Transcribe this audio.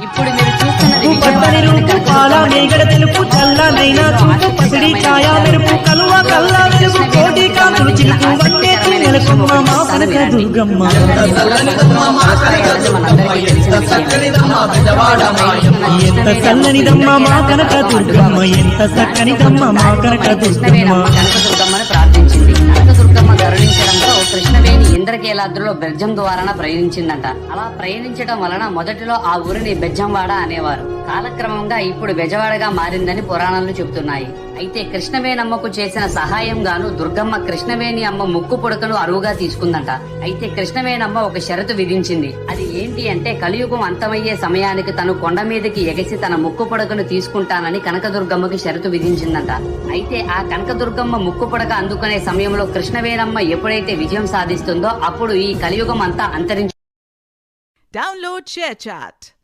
ఇప్పుడు మీరు చూస్తున్నది పచ్చని రూపు పాల మేగడ తెలుపు చల్లనైనా చూపు పసిడి ఛాయ మెరుపు కలువ కల్లా వెలుగు కోటి కాంతులు చిలుకు వన్నే నెలకొమ్మ మా కనక దుర్గమ్మ ఎంత చల్లనిదమ్మ మా కనక దుర్గమ్మ ఎంత చక్కనిదమ్మ మా కనక దుర్గమ్మ కనకదుర్గమ్మను ప్రార్థించింది. కనకదుర్గమ్మ కరుణించడంతో కృష్ణవేణి ఇంద్రకీలాద్రిలో బెజ్జం ద్వారా ప్రయాణించిందంట. అలా ప్రయాణించడం వలన మొదటిలో ఆ ఊరిని బెజ్జంవాడ అనేవారు. కాలక్రమంగా ఇప్పుడు బెజవాడగా మారిందని పురాణాలు చెబుతున్నాయి. అయితే కృష్ణవేణమ్మకు చేసిన సహాయం గాను దుర్గమ్మ కృష్ణవేణి అమ్మ ముక్కు పుడకను అరువుగా తీసుకుందంట. అయితే కృష్ణవేణమ్మ ఒక షరతు విధించింది. అది ఏంటి అంటే కలియుగం అంతమయ్యే సమయానికి తను కొండ మీదకి ఎగసి తన ముక్కు పుడకను తీసుకుంటానని కనకదుర్గమ్మకి షరతు విధించిందంట. అయితే ఆ కనకదుర్గమ్మ ముక్కు పుడక అందుకునే సమయంలో కృష్ణవేణమ్మ ఎప్పుడైతే విజయం సాధిస్తుందో అప్పుడు ఈ కలియుగం అంతా అంతరించి Download ShareChat.